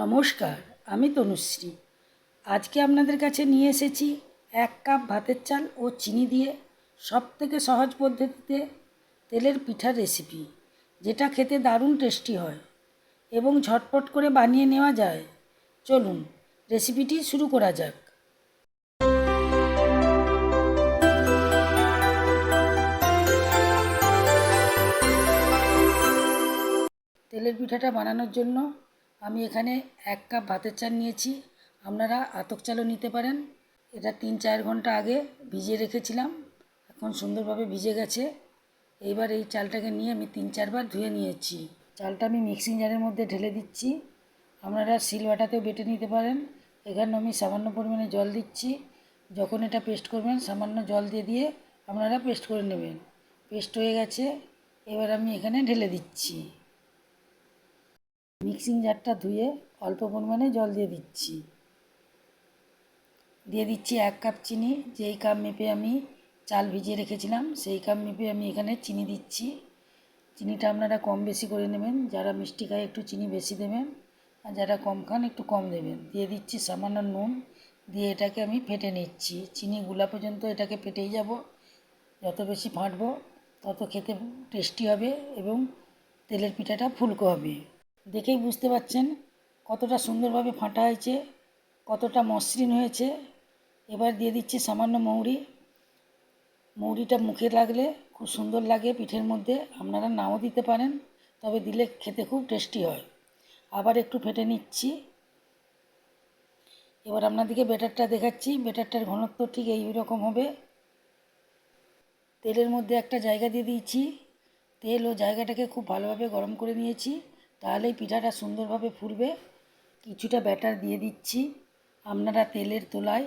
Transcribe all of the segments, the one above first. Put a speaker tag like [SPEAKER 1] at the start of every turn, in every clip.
[SPEAKER 1] নমস্কার, আমি তনুশ্রী। আজকে আপনাদের কাছে নিয়ে এসেছি 1 কাপ ভাতের চাল ও চিনি দিয়ে সবথেকে সহজ পদ্ধতিতে তেলের পিঠার রেসিপি, যেটা খেতে দারুণ টেস্টি হয় এবং ঝটপট করে বানিয়ে নেওয়া যায়। চলুন রেসিপিটি শুরু করা যাক। তেলের পিঠাটা বানানোর জন্য আমি এখানে 1 কাপ ভাতের চাল নিয়েছি। আপনারা আতপ চালও নিতে পারেন। এটা 3-4 ঘন্টা আগে ভিজিয়ে রেখেছিলাম, এখন সুন্দরভাবে ভিজে গেছে। এইবার এই চালটাকে নিয়ে আমি 3-4 বার ধুয়ে নিয়েছি। চালটা আমি মিক্সিং জারের মধ্যে ঢেলে দিচ্ছি। আপনারা শিলবাটাতেও বেটে নিতে পারেন। এখানে আমি সামান্য পরিমাণে জল দিচ্ছি। যখন এটা পেস্ট করবেন সামান্য জল দিয়ে আপনারা পেস্ট করে নেবেন। পেস্ট হয়ে গেছে, এবার আমি এখানে ঢেলে দিচ্ছি। মিক্সিং জারটা ধুয়ে অল্প পরিমাণে জল দিয়ে দিচ্ছি। 1 কাপ চিনি। যেই কাপ মেপে আমি চাল ভিজিয়ে রেখেছিলাম সেই কাপ মেপে আমি এখানে চিনি দিচ্ছি। চিনিটা আপনারা কম বেশি করে নেবেন। যারা মিষ্টি খায় একটু চিনি বেশি দেবেন, আর যারা কম খান একটু কম দেবেন। দিয়ে দিচ্ছি সামান্য নুন। দিয়ে এটাকে আমি ফেটে নিচ্ছি। চিনি গুলা পর্যন্ত এটাকে ফেটেই যাব। যত বেশি ফাটবো তত খেতে টেস্টি হবে এবং তেলের পিঠাটা ফুলকো হবে। দেখেই বুঝতে পারছেন কতটা সুন্দরভাবে ফাটা হয়েছে, কতটা মসৃণ হয়েছে। এবার দিয়ে দিচ্ছি সামান্য মৌরি। মৌরিটা মুখে লাগলে খুব সুন্দর লাগে পিঠের মধ্যে। আপনারা নাও দিতে পারেন, তবে দিলে খেতে খুব টেস্টি হয়। আবার একটু ফেটে নিচ্ছি। এবার আপনাদেরকে ব্যাটারটা দেখাচ্ছি। ব্যাটারটার ঘনত্ব ঠিক এই রকম হবে। তেলের মধ্যে একটা জায়গা দিয়ে দিয়েছি। তেল ও জায়গাটাকে খুব ভালোভাবে গরম করে নিয়েছি, তাহলেই পিঠাটা সুন্দরভাবে ফুলবে। কিছুটা ব্যাটার দিয়ে দিচ্ছি। আপনারা তেলের তোলায়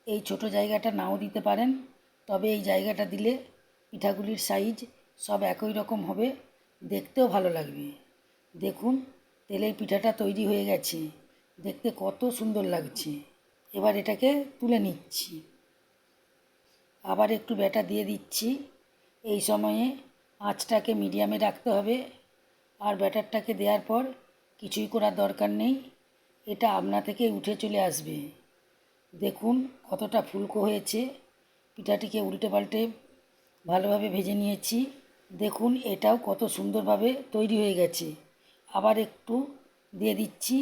[SPEAKER 1] এই ছোট জায়গাটা নাও দিতে পারেন, তবে এই জায়গাটা দিলে পিঠাগুলির সাইজ সব একই রকম হবে, দেখতেও ভালো লাগবে। দেখুন তেলের পিঠাটা তৈরি হয়ে গেছে, দেখতে কত সুন্দর লাগছে। এবার এটাকে তুলে নিচ্ছি। আবার একটু ব্যাটার দিয়ে দিচ্ছি। এই সময়ে আঁচটাকে মিডিয়ামে রাখতে হবে। আর ব্যাটারটাকে দেওয়ার পর কিছুই করার দরকার নেই, এটা আপনা থেকে উঠে চলে আসবে। দেখুন কতটা ফুলকো হয়েছে। পিঠাটিকে উল্টে পাল্টে ভালোভাবে ভেজে নিয়েছি। দেখুন এটাও কত সুন্দরভাবে তৈরি হয়ে গেছে। আবার একটু দিয়ে দিচ্ছি।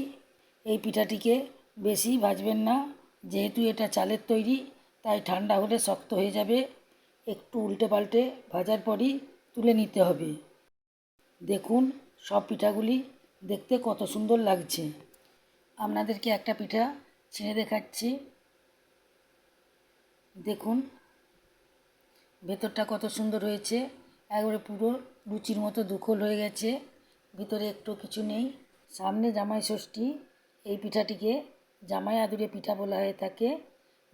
[SPEAKER 1] এই পিঠাটিকে বেশি ভাজবেন না, যেহেতু এটা চালের তৈরি, তাই ঠান্ডা হলে শক্ত হয়ে যাবে। একটু উল্টে পাল্টে ভাজার পরই তুলে নিতে হবে। দেখুন সব পিঠাগুলি দেখতে কত সুন্দর লাগছে। আপনাদেরকে একটা পিঠা ছিঁড়ে দেখাচ্ছি। দেখুন ভেতরটা কত সুন্দর হয়েছে, একবারে পুরো লুচির মতো দুখোল হয়ে গেছে, ভিতরে একটু কিছু নেই। সামনে জামাই ষষ্ঠী, এই পিঠাটিকে জামাই আদুরে পিঠা বলা হয়ে থাকে।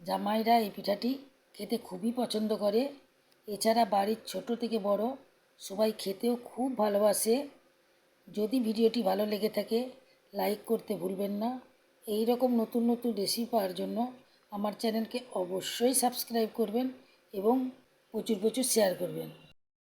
[SPEAKER 1] জামাইরা এই পিঠাটি খেতে খুবই পছন্দ করে। এছাড়া বাড়ির ছোট থেকে বড় সবাই খেতেও খুব ভালোবাসে। যদি ভিডিওটি ভালো লেগে থাকে লাইক করতে ভুলবেন না। এই রকম নতুন নতুন রেসিপি পাওয়ার জন্য আমার চ্যানেলকে অবশ্যই সাবস্ক্রাইব করবেন এবং প্রচুর প্রচুর শেয়ার করবেন।